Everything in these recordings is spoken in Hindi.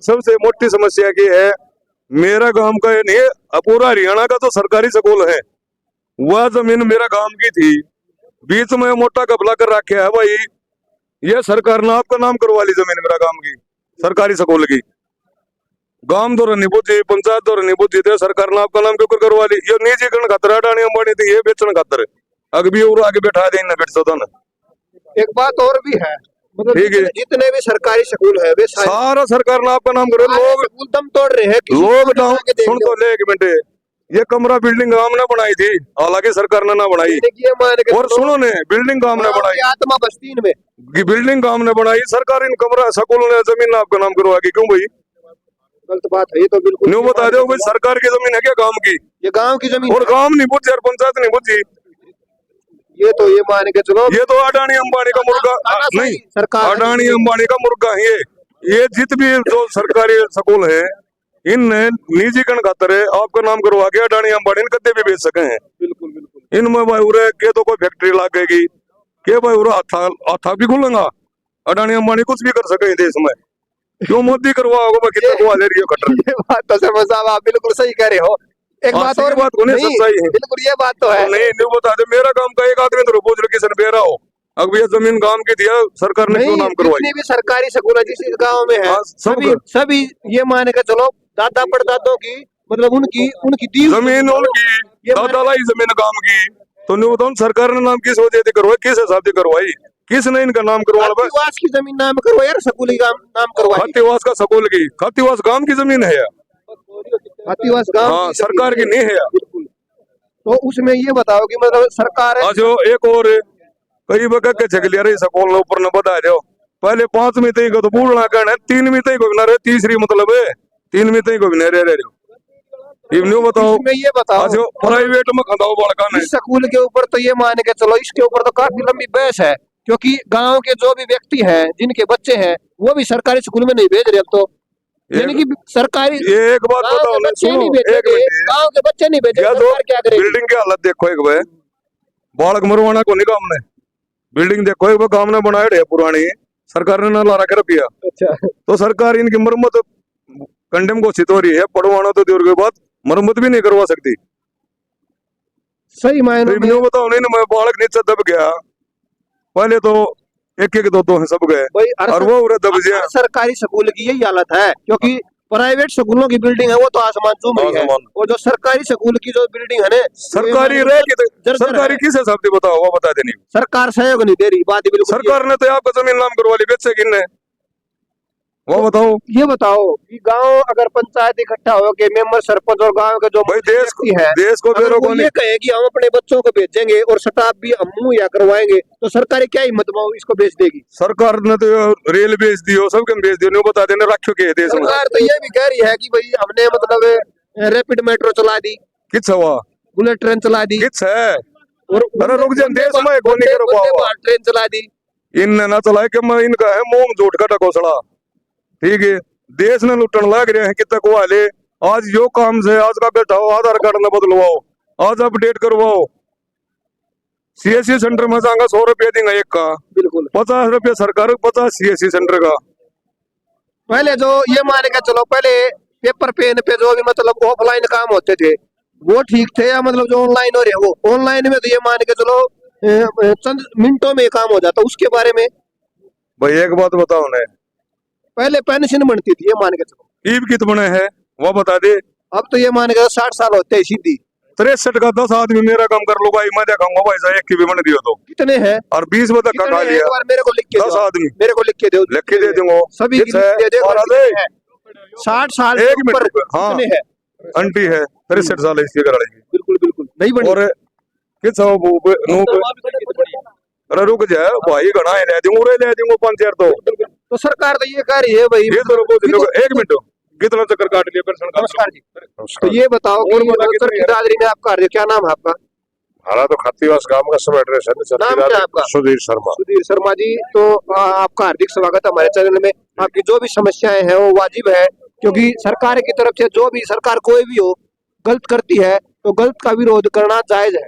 सबसे मोटी समस्या की है, मेरा गांव का ये नहीं, पूरा हरियाणा का तो सरकारी स्कूल है, वह जमीन मेरा गांव की थी, बीच में मोटा कबला कर रखा है भाई, ये सरकार ने आपका नाम करवा ली जमीन मेरा गांव की, सरकारी स्कूल की। गांव द्वारा नहीं बुझी, पंचायत द्वारा नहीं बुझी थे, सरकार ने आपका नाम क्यों करवा ली? ये निजीकरण खातर अडानी अंबानी थी, ये बेचने खातर अग भी और आगे बैठा दे ना बेच सकता ना। एक बात और भी है, मतलब ठीक है, जितने भी सरकारी स्कूल है वे सारा सरकार ने आपका नाम करो। लोग स्कूल दम तोड़ रहे हैं, लोग सुन तो ले एक मिनट, ये कमरा बिल्डिंग गांव ने बनाई थी, हालांकि सरकार ने ना बनाई। और सुनो ने, बिल्डिंग गांव ने बनाई, आत्मा बस्ती में बिल्डिंग गांव ने बनाई, सरकार इन कमरा स्कूल ने जमीन आपका नाम करवाएगी क्यों भाई? गलत बात है ये तो बिल्कुल। न्यू बता दो भाई, सरकार की जमीन है क्या गांव की? ये गांव की जमीन और गांव नहीं बुझी और पंचायत नहीं बुझी, ये तो ये मान के चलो, ये तो अडानी अंबानी का मुर्गा नहीं, सरकार अडानी अंबानी का मुर्गा है ये जित भी जो सरकारी स्कूल है इनने निजीकरण खातर आपका नाम करवा के अडानी अंबानी कदे भी बेच सके हैं। बिल्कुल बिल्कुल। इनमें भाई उरे के तो कोई फैक्ट्री लागेगी के भाई उरा हाथा भी खुलेगा, अडानी अंबानी कुछ भी कर सके देश में, क्यों मोदी करवा होगा कितना को ले रही है कटर। ये बात तो सर साहब आप बिल्कुल सही कह रहे हो। एक बात और बात को नहीं सच्चाई है, बिल्कुल ये बात तो है। नहीं बता दे, मेरा काम का एक आदमी तो बोझ रखी सर बेरा हो, अब ये जमीन गांव की दिया सरकार ने क्यों नाम करवाई? जितनी भी सरकारी स्कूल है जिस गांव में है सभी ये मान के चलो दादा परदादों की, मतलब उनकी दी जमीन उनकी, दादा लाई जमीन गांव की, तो नहीं बताऊं सरकार ने नाम किस वजह से करवाई, किस हिसाब से करवाई, किसने इनका नाम करवाया? खातीवास की जमीन नाम करवाई यार, स्कूल का नाम करवाई। खातीवास का स्कूल की, खातीवास गांव की जमीन है, खातीवास गांव हाँ सरकार की नहीं है। तो उसमें ये बताओ कि मतलब सरकार जो एक और कई बका के झगलिया रही स्कूल ऊपर न बता दो, पहले 5 में तई को तो बूढ़ना कहना, 3 में तई को ना रहे, तीसरी मतलब है 3 में तई को नहीं रह रहे। इवन्यू बताओ, ये बताओ जो प्राइवेट में खदाओ बड़का नहीं, स्कूल के ऊपर तो ये मान के चलो इसके ऊपर तो काफी लंबी बहस है, क्योंकि गांव के जो भी व्यक्ति हैं जिनके बच्चे हैं वो भी सरकारी स्कूल में नहीं भेज रहे अब तो, यानी कि सरकारी एक बात बताओ ना, सुनो एक मिनट, गांव के बच्चे नहीं भेजे, सरकार क्या करे? बिल्डिंग की हालत देखो एक बार, बालक मरवाना को नहीं काम ने, बिल्डिंग देखो एक बार काम ने बनाए रहे पुरानी, सरकार ने ना ला रखा रुपया। अच्छा, तो सरकार इनकी मरम्मत कंडेम घोषित हो रही है, पढ़वाना तो दूर के बाद मरम्मत भी नहीं करवा सकती। सही मायने में बताओ नहीं, मैं बालक नीचे दब गया, पहले तो एक दो हैं सब गए और वो दब गया। सरकारी स्कूल की यही हालत है, क्योंकि प्राइवेट स्कूलों की बिल्डिंग है वो तो आसमान चूम रही है, और जो सरकारी स्कूल की जो बिल्डिंग है ना, सरकारी सरकारी किस हिसाब से बताओ, वो बता देनी, सरकार सहयोग नहीं दे रही। बात बिल्कुल, सरकार ने तो आपका जमीन नाम करवा ली, बेचे किन्ने वो बताओ? ये बताओ कि गांव अगर पंचायत इकट्ठा हो के मेंबर सरपंच और गांव के जो भाई देश को ये कहे कि हम अपने बच्चों को भेजेंगे और स्टाफ भी हम मुहैया करवाएंगे, तो सरकार क्या हिम्मत में इसको बेच देगी? सरकार ने तो रेल बेच दियो, सबके बेच दियो, नहीं बता देने रखो के देश में। सरकार तो ये भी कह रही है कि भाई हमने मतलब रैपिड मेट्रो चला दी, किस हुआ, बुलेट ट्रेन चला दी, किस है, और अरे रुक जा, देश में ट्रेन चला दी, इन ना चलाए कि मैं इनका है मोम झूठ का टकोसड़ा, ठीक है, देश ने लुटन लग रहे हैं कितने को वाले, आज यो काम से आज का बैठाओ, आधार कार्ड न बदलवाओ, आज अपडेट करवाओ, सीएससी सेंटर में जाएंगे 100 रुपया देंगे एक का, बिल्कुल 50 रुपया सरकार, 50 सीएससी सेंटर का। पहले जो ये मान के चलो, पहले पेपर पेन पे जो भी मतलब ऑफलाइन काम होते थे वो ठीक थे, या मतलब जो ऑनलाइन हो रहे वो ऑनलाइन में तो ये मान के चलो चंद मिनटों में काम हो जाता, उसके बारे में भाई एक बात बताओ ना, पहले पेंशन बनती थी, ये मान के चलो ईब कित बने हैं वो बता दे, अब तो ये मान के 60 साल होते हैं सीधी। 63 का 10 आदमी मेरा काम कर लूंगा, मैं देखाऊंगा भाई साहब, एक की भी बन दियो तो कितने हैं, और 20 बजे तक खा लिया, मेरे को लिख के 10 आदमी मेरे को लिख के दो, लिख के दे दूंगा सभी 60 साल एक मिनट, हाँ है आंटी है 63 साल इसकी कर लेगी, बिल्कुल बिल्कुल नहीं बनी, और किस अरे रुक जाए भाई, घना ले दूंगा, ले दूंगा 5-4 तो सरकार तो ये कह रही है भाई, ये तो एक मिनट कितना चक्कर काट लिया पेंशन का। नमस्कार जी, तो ये बताओ कि दादरी में आपका क्या नाम है आपका? हमारा तो खातीवास गांव का सब एड्रेस है, नाम क्या है आपका? सुधीर शर्मा। सुधीर शर्मा जी, तो आपका हार्दिक स्वागत है हमारे चैनल में। आपकी जो भी समस्याएं हैं वो वाजिब है, क्योंकि सरकार की तरफ से जो भी सरकार कोई भी हो गलत करती है तो गलत का विरोध करना जायज है,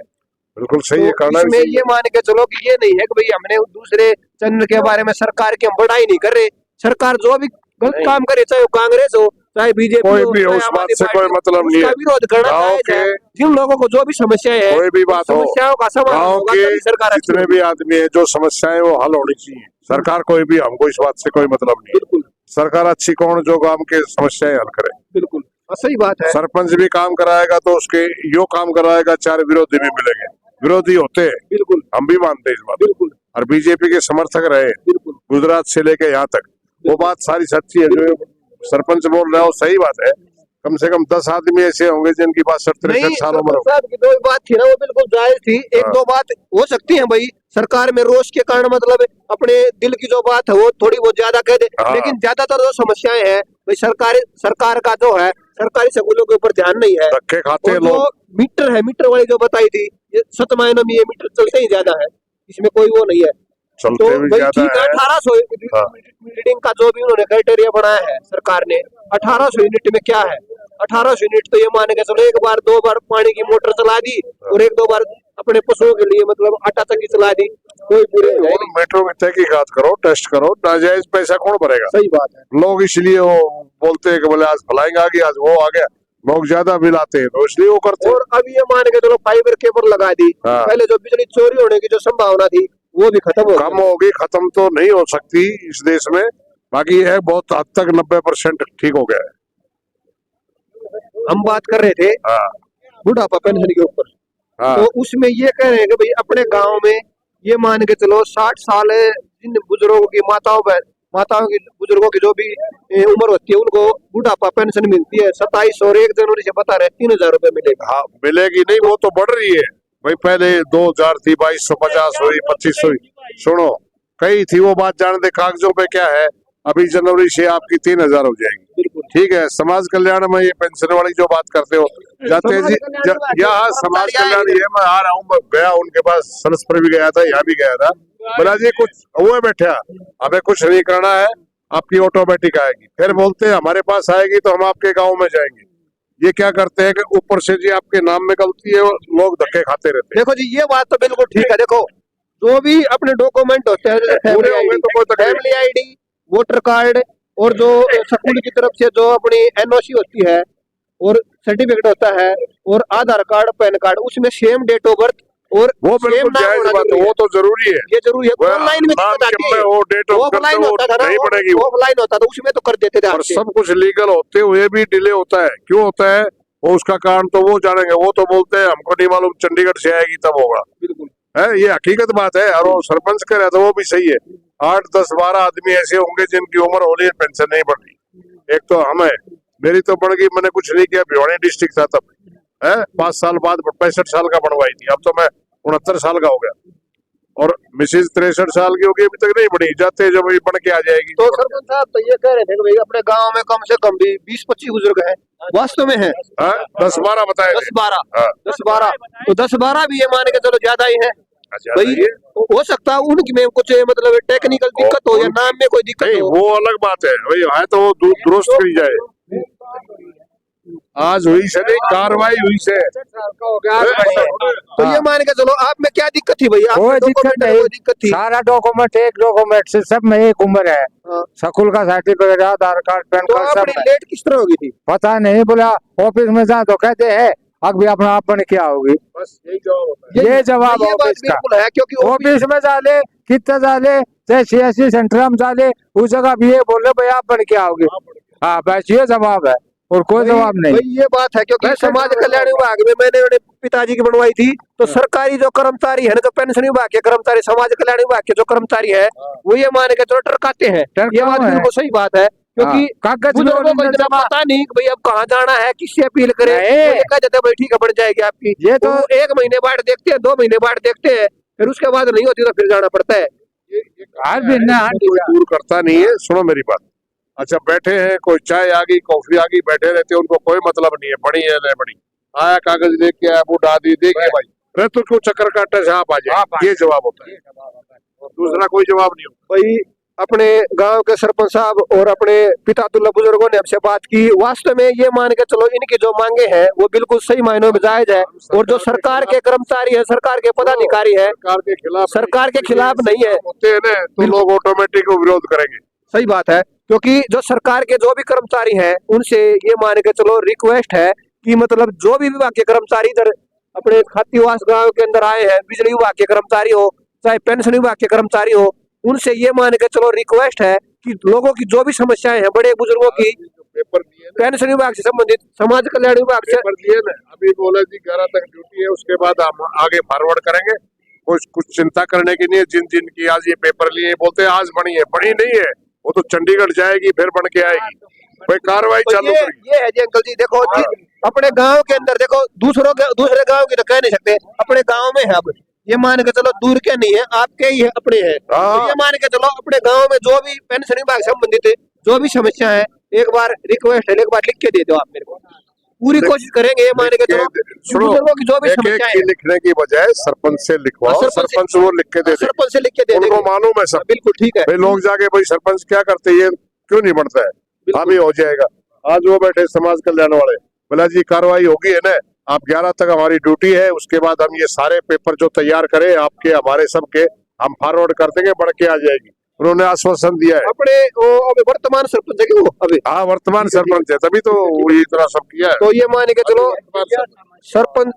बिल्कुल सही है, करना इसमें ये मान के चलो कि ये नहीं है कि भाई हमने दूसरे चैनल के बारे में सरकार की हम बड़ाई नहीं कर रहे, सरकार जो भी गलत काम करे, चाहे वो कांग्रेस हो चाहे बीजेपी कोई हो, भी हो, चाहे उस आम बात आदमी से कोई पार्टी, मतलब नहीं उसका है। विरोध करना गाँव जायज है। के जिन लोगों को जो भी समस्याएं है, कोई भी बात हो, समस्याओं का समाधान गाँव होगा के तभी सरकार अच्छी जितने होगी। भी आदमी है, जो समस्याएं वो हल होनी चाहिए। सरकार कोई भी, हमको इस बात से कोई मतलब नहीं है। बिल्कुल सरकार अच्छी कौन जो गांव के समस्याएं हल करे। बिल्कुल सही बात है। सरपंच भी काम कराएगा तो उसके यो काम कराएगा, चार विरोधी भी मिलेंगे। विरोधी होते हैं, बिल्कुल हम भी मानते हैं इस बात। बिल्कुल और बीजेपी के समर्थक रहे बिल्कुल गुजरात से लेके यहाँ तक, वो बात सारी सच्ची है। जो सरपंच बोल रहा है वो सही बात है। कम से कम 10 आदमी ऐसे होंगे जिनकी बात 63 नहीं, साल उम्र हो। साहब की जो बात थी ना वो बिल्कुल जायज थी। एक हाँ। दो बात हो सकती है भाई, सरकार में रोष के कारण मतलब अपने दिल की जो बात है वो थोड़ी बहुत ज्यादा कह दे, हाँ। लेकिन ज्यादातर जो समस्याएं हैं भाई सरकार का जो है सरकारी स्कूलों के ऊपर ध्यान नहीं है। धक्के खाते और हैं जो लोग। मीटर है, मीटर वाली जो बताई थी, ये 7 महीनों में ये मीटर चलते ही ज्यादा है, इसमें कोई वो नहीं है। तो चलते भी भाई ज्यादा ठीक है, है। 1800 हाँ। रीडिंग का जो भी उन्होंने क्राइटेरिया बनाया है सरकार ने, 1800 यूनिट में क्या है? 1800 यूनिट तो ये मान के चलो एक बार दो बार पानी की मोटर चला दी और एक दो बार अपने पशुओं के लिए मतलब आटा चक्की चला दी, कोई पूरे और मेट्रो में तहकीकात करो, टेस्ट करो, नाजायज पैसा कौन भरेगा? सही बात है। लोग इसलिए वो बोलते हैं कि बोले आज फ्लाइंग आ गई, आज वो आ गया, लोग ज्यादा बिल आते हैं तो इसलिए वो करते हैं। और अब ये मान के चलो फाइबर केबल लगा दी, हाँ। पहले जो बिजली चोरी होने की जो संभावना थी वो भी खत्म हो कम गई। होगी, खत्म तो नहीं हो सकती इस देश में, बाकी है बहुत हद तक 90% ठीक हो गया है। हम बात कर रहे थे हाँ बुढ़ापा पेंशन के ऊपर, हाँ तो उसमें ये कह रहे हैं कि भाई अपने गांव में ये मान के चलो 60 साल जिन बुजुर्गों की माताओं की बुजुर्गों की जो भी उम्र होती है उनको बुढ़ापा पेंशन मिलती है 27 और 1 जनवरी से बता रहे 3000 रुपए मिलेगा। हाँ मिलेगी नहीं, वो तो बढ़ रही है भाई। पहले 2000 थी, 2250 हुई, 2500 हुई। सुनो, कई थी वो बात, जान दे कागजों पे क्या है। अभी जनवरी से आपकी 3000 हो जाएगी। बिल्कुल ठीक है, समाज कल्याण में ये पेंशन वाली जो बात करते हो जाते जी, यहाँ समाज कल्याण ये मैं आ रहा हूँ, मैं गया उनके पास, सलस पर भी गया था, यहाँ भी गया था। बोला जी कुछ हुए बैठा, हमें कुछ नहीं करना है, आपकी ऑटोमेटिक आएगी। फिर बोलते हैं हमारे पास आएगी तो हम आपके गाँव में जाएंगे। ये क्या करते हैं कि ऊपर से जी आपके नाम में गलती है, लोग धक्के खाते रहते हैं। देखो जी ये बात तो बिल्कुल ठीक है। देखो जो भी अपने डॉक्यूमेंट होते हैं जैसे पूरे होंगे तो कोई तकलीफ फैमिली आईडी, वोटर कार्ड और जो स्कूल की तरफ से जो अपनी एनओसी होती है और सर्टिफिकेट होता है और आधार कार्ड पैन कार्ड, उसमें सेम डेट ऑफ बर्थ और वो सेम बिल्कुल नाम जायज होना बात है, जरूरी वो तो जरूरी है। ये जरूरी है। वो ऑनलाइन में नाम दिक्कत के आती में है, वो डेट ऑफ ऑफलाइन बर्थ होता था ना, नहीं पड़ेगी वो। ऑफलाइन होता था उसमें तो कर देते थे और आपसे। सब कुछ लीगल होते हुए भी डिले होता है, क्यों होता है वो उसका कारण तो वो जानेंगे। वो तो बोलते हैं हमको नहीं मालूम, चंडीगढ़ से आएगी तब होगा। बिल्कुल है, ये हकीकत बात है। और वो सरपंच कह रहा था वो भी सही है। 8, 10, 12 आदमी ऐसे होंगे जिनकी उम्र होनी है, पेंशन नहीं बढ़ रही। एक तो हम है, मेरी तो बढ़ गई, मैंने कुछ नहीं किया, भिवानी डिस्ट्रिक्ट था तब है, 5 साल बाद 65 साल का बनवाई थी। अब तो मैं 69 साल का हो गया और मिसिज 63 साल की होगी, अभी तक नहीं बढ़ी, जाते जब ये बन के आ जाएगी। तो सरपंच साहब तो ये कह रहे थे कि भाई अपने गांव में कम से कम भी 20-25 बुजुर्ग हैं, वास्तव में है 10-12 बताए थे। 10-12 हाँ। 10-12 तो 10-12 भी ये मान के चलो ज्यादा ही है अच्छा, भाई। ये हो सकता है उनकी में कुछ मतलब टेक्निकल दिक्कत हो या नाम में कोई दिक्कत नहीं, हो। वो अलग बात है भाई, है तो वो दुरुस्त करी जाए। आज हुई से नहीं, कार्रवाई हुई से। तो ये मान के चलो आप में क्या दिक्कत थी भैया? कोई दिक्कत नहीं, कोई दिक्कत थी? सारा डॉक्यूमेंट एक डॉक्यूमेंट से सब में एक उम्र है। हाँ। स्कूल का सर्टिफिकेट, आधार कार्ड, पैन तो कार्ड सब अपनी है। लेट किस तरह होगी थी? पता नहीं, बोला ऑफिस में जा तो कहते हैं अभी अपना आप बन क्या होगी। बस यही जवाब होता है। ये जवाब ये बात ऑफिस का। बिल्कुल है, क्योंकि ऑफिस में जाले कितना जाले, चाहे CSC सेंटर में जाले, उस जगह भी ये बोले भाई आप बन क्या होगी। हाँ बस ये जवाब है और कोई जवाब नहीं। भाई ये बात है, क्योंकि वैसे समाज कल्याण विभाग में मैंने अपने पिताजी की बनवाई थी, तो सरकारी जो कर्मचारी है ना, जो पेंशन विभाग के कर्मचारी, समाज कल्याण विभाग के जो कर्मचारी है, वो ये मान के चलो टरकाते हैं। ये बात है। बिल्कुल सही बात है, क्योंकि कागज बुजुर्गों को में इतना जमा पता नहीं कि भाई अब कहाँ जाना है, किससे अपील करें। नहीं। वो ये कह देते हैं भाई ठीक है बढ़ जाएगी आपकी, ये तो 1 महीने बाद देखते हैं, 2 महीने बाद देखते हैं, फिर उसके बाद नहीं होती तो फिर जाना पड़ता है। हर दिन ना कोई दूर करता नहीं है। सुनो मेरी बात, अच्छा बैठे हैं, कोई चाय आ गई, कॉफी आ गई, बैठे रहते हैं, उनको कोई मतलब नहीं है, बड़ी है नहीं बड़ी, आया कागज लेके आया, वो दादी देखिए भाई, अरे तो क्यों चक्कर काटने से आप आ जाए, ये जवाब होता है। और दूसरा कोई जवाब नहीं होता। भाई अपने गांव के सरपंच साहब और अपने पितातुल्ला बुजुर्गों ने हमसे बात की, वास्तव में ये मान के चलो इनकी जो मांगे हैं वो बिल्कुल सही मायनों में जायज है। और जो सरकार के कर्मचारी है, सरकार के पदाधिकारी है, सरकार के खिलाफ सरकार के खिलाफ नहीं है। होते हैं ना, तो लोग ऑटोमेटिक विरोध करेंगे। सही बात है, क्योंकि जो सरकार के जो भी कर्मचारी हैं उनसे ये मान के चलो रिक्वेस्ट है कि मतलब जो भी विभाग के कर्मचारी इधर अपने खातीवास गांव के अंदर आए हैं, बिजली विभाग के कर्मचारी हो चाहे पेंशन विभाग के कर्मचारी हो, उनसे ये मान के चलो रिक्वेस्ट है कि लोगों की जो भी समस्याएं हैं, बड़े बुजुर्गों की, पेपर दिए ना, पेंशन विभाग से संबंधित, समाज कल्याण विभाग से, पेपर दिए ना, अभी बोला जी 11 तक ड्यूटी है, उसके बाद हम आगे फॉरवर्ड करेंगे। कुछ चिंता करने की नहीं है। जिन जिन की आज ये पेपर लिए बोलते हैं आज बनी है, बनी नहीं है, वो तो चंडीगढ़ जाएगी फिर बन के आएगी, भाई कार्रवाई तो चालू करेगी। ये है जी अंकल जी, देखो जी, अपने गांव के अंदर देखो, दूसरे गांव की तो कह नहीं सकते, अपने गांव में है। अब ये मान के चलो दूर के नहीं है, आपके ही है, अपने है। तो ये मान के चलो अपने गांव में जो भी पेंशन विभाग से संबंधित है, जो भी समस्या है, एक बार रिक्वेस्ट है, एक बार लिख के दे दो आप मेरे को, पूरी कोशिश करेंगे। ये मान के चलो सुनो, बुजुर्गों की जो भी एक समस्या एक है, लिखने की बजाय सरपंच से लिखवाओ, सरपंच वो लिख के दे दे, सरपंच से लिख के दे उनको देंगे। मालूम है सब। बिल्कुल ठीक है, भाई लोग जाके भाई सरपंच क्या करते हैं, ये क्यों नहीं बढ़ता है, अभी हो जाएगा। आज वो बैठे समाज कल्याण वाले, बोला जी कार्रवाई होगी है ना, आप 11 तक हमारी ड्यूटी है, उसके बाद हम ये सारे पेपर जो तैयार करें आपके हमारे सबके हम फॉरवर्ड कर देंगे, बढ़ के आ जाएगी। उन्होंने आश्वासन दिया है। अपने वो अभी वर्तमान सरपंच है कि वो अभी, हाँ वर्तमान सरपंच है, तभी तो वो इतना सब किया है। तो ये मान के चलो सरपंच,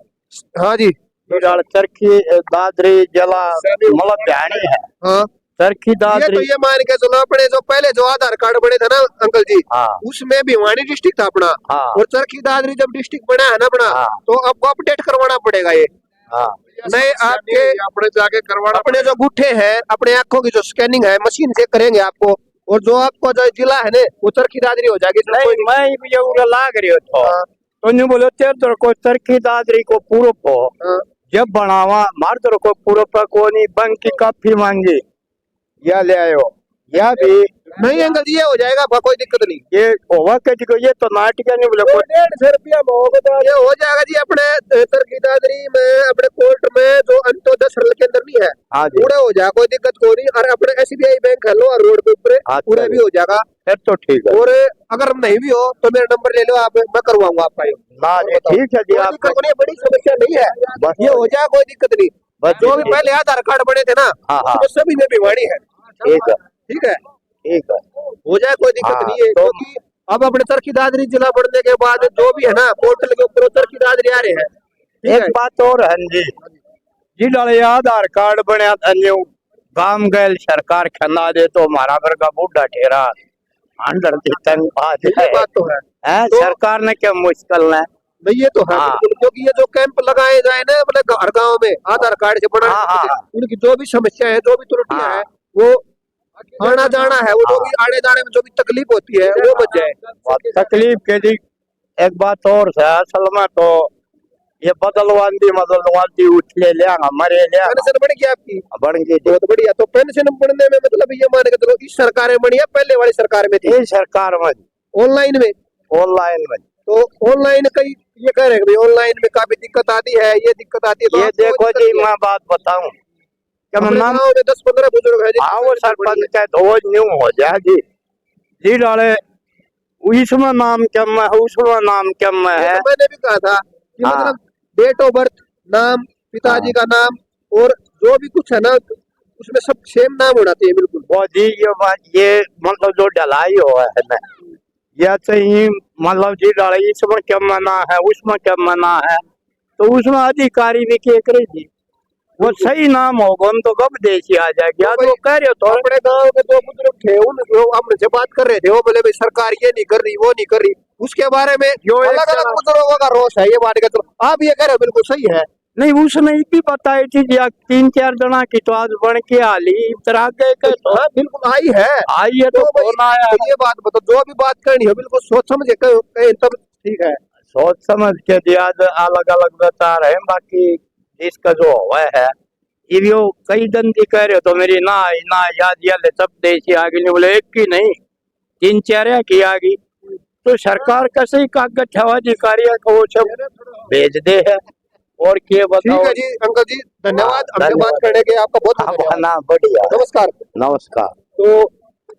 हाँ जी, चरखी दादरी जला मतलब ध्यानी है। हाँ चरखी ये दादरी तो ये मान के चलो अपने जो पहले जो आधार कार्ड बने थे ना अंकल जी, हाँ उसमें भिवानी डिस्ट्रिक्ट था अपना, हाँ और चरखी दादरी जब डिस्ट्रिक्ट बना है ना अपना, हाँ। तो आपको अपडेट करवाना पड़ेगा ये। हाँ नहीं आपके अपने जाके करवाना अपने जो गुट्ठे हैं, अपने आंखों की जो स्कैनिंग है मशीन से करेंगे आपको, और जो आपको जो जिला है ना वो चरखी दादरी हो जाएगी। इसमें नहीं कोई- मैं ये उड़ा लाग रही हो हाँ, तो नहीं बोलो तेरे को चरखी दादरी को पूरो पो हाँ, जब बनावा मार तेरे को पूरो पर को नहीं बैंक की काफी मांगी या ले आयो या भी नहीं अंकल जी ये हो जाएगा, आपका कोई दिक्कत नहीं। ये होगा कि ये तो नाटक नहीं बोले को 150 रुपया में होगा तो ये हो जाएगा जी। अपने चरखी दादरी में अपने कोर्ट में जो अंत्योदय सरल के अंदर नहीं है, हाँ जी पूरा हो जाएगा, कोई दिक्कत कोई नहीं। और अपने SBI बैंक है लोअर रोड के ऊपर, हाँ, पूरा भी हो जाएगा। फिर तो ठीक है और अगर नहीं भी हो तो मेरा नंबर ले लो आप, मैं करवाऊंगा आपका ये। ना जी ठीक है जी कोई आप दिक्कत नहीं है, बड़ी समस्या नहीं है, बस ये हो जाएगा, कोई दिक्कत नहीं। बस जो भी पहले आधार कार्ड बने थे ना, हाँ, हाँ। उसमें सभी में भिवानी है। ठीक है ठीक है, ठीक है हो जाए, कोई दिक्कत हाँ, नहीं है। तो- क्योंकि अब अपने चरखी दादरी जिला बढ़ने के बाद जो भी है ना पोर्टल के ऊपर चरखी दादरी आ रहे हैं। ठीक एक है, बात और है जी जी डाले आधार कार्ड बने गांव गैल सरकार खना दे तो हमारा घर का बूढ़ा ठेरा अंदर बात ये है बात तो है। हैं? सरकार ने क्या मुश्किल है नहीं ये तो है हाँ। बिल्कुल, क्योंकि ये जो कैंप लगाए जाए ना मतलब हर गाँव में आधार कार्ड से बना, हाँ, हाँ। उनकी जो भी समस्या है, जो भी त्रुटियां हाँ। है, वो आना जाना है, वो जो भी आने जाने में जो भी तकलीफ होती है वो बच जाए। बहुत तकलीफ के जी एक बात और है असल में तो ये बदलवांदी उछले लिया मरे लिया पेंशन बढ़ गई आपकी, बढ़ गई बहुत बढ़िया। तो पेंशन बढ़ने में मतलब ये मान के चलो इस सरकार में बनी है, पहले वाली सरकार में थी ये सरकार में ऑनलाइन में। ऑनलाइन में तो ऑनलाइन कई ये कह रहे हैं कि ऑनलाइन में काफी दिक्कत आती है, ये दिक्कत आती है। तो ये आपको कोई देखो दिक्कत जी नहीं है। मैं बात बताऊं क्या हमारे नाम गाँव में 10-15 बुजुर्ग है हाँ वो सरपंच का धोज न्यू हो जाए जी जी डाले इसमें नाम कम है उसमें नाम कम है तो मैंने भी कहा था कि हाँ। मतलब डेट ऑफ बर्थ, नाम, पिताजी का नाम और जो भी कुछ है ना उसमें सब सेम नाम होना चाहिए बिल्कुल। वो जी ये बात ये मतलब जो ढलाई हुआ है ना या चाहिए मतलब जी डाले इसमें क्या मना है उसमें क्या मना है तो उसमें अधिकारी भी क्या करे जी वो सही नाम होगा तो कब देशी आ जाएगी आज वो कह रहे हो तो अपने गांव के दो बुजुर्ग थे, उन वो हमसे बात कर रहे थे, वो बोले भाई सरकार ये नहीं कर रही, वो नहीं कर रही, उसके बारे में जो एक अलग अलग तरह- बुजुर्गों का रोष है। ये मान के चलो आप ये कह रहे हो बिल्कुल सही है। नहीं उसने ये भी बताई थी जी 3-4 जना की तो आज बन के आली तरह गए के तो हाँ बिल्कुल आई है। आई है तो भाई, कौन आया ये बात बताओ, जो भी बात करनी है बिल्कुल सोच समझ के कहें तब ठीक है। सोच समझ के दिया अलग अलग बता रहे हैं बाकी इसका जो हुआ है ये भी वो कई दंदी कह रहे हो तो मेरी ना याद ले सब देशी आगे नहीं बोले एक की नहीं 3-4 की आ गई तो सरकार का सही कागज है अधिकारी को वो सब भेज दे है और क्या ठीक बताओ है जी अंकल जी, धन्यवाद हमसे धन्यवाद। बात करने के, आपका बहुत बहुत धन्यवाद। ना बढ़िया नमस्कार। नमस्कार तो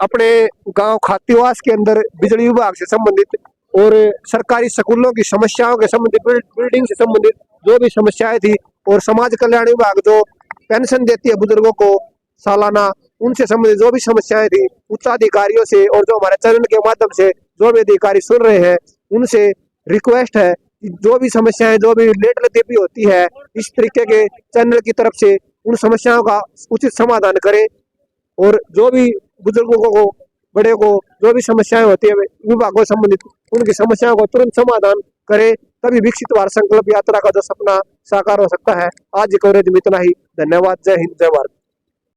अपने गांव खातीवास के अंदर बिजली विभाग से संबंधित और सरकारी स्कूलों की समस्याओं के संबंधित, बिल्डिंग से संबंधित जो भी समस्याएं थी, और समाज कल्याण विभाग जो पेंशन देती है बुजुर्गों को सालाना, उनसे संबंधित जो भी समस्याएं थी उच्चाधिकारियों से और जो हमारे चैनल के माध्यम से जो भी अधिकारी सुन रहे हैं उनसे रिक्वेस्ट है कि जो भी समस्याएं जो भी लेट लतीफी होती है इस तरीके के चैनल की तरफ से उन समस्याओं का उचित समाधान करें और जो भी बुजुर्गों को बड़े को जो भी समस्याएं होती है विभागों से संबंधित उनकी समस्याओं को तुरंत समाधान करे, तभी विकसित भारत संकल्प यात्रा का जो सपना साकार हो सकता है। आज की कवरेज में इतना ही। धन्यवाद। जय हिंद, जय भारत।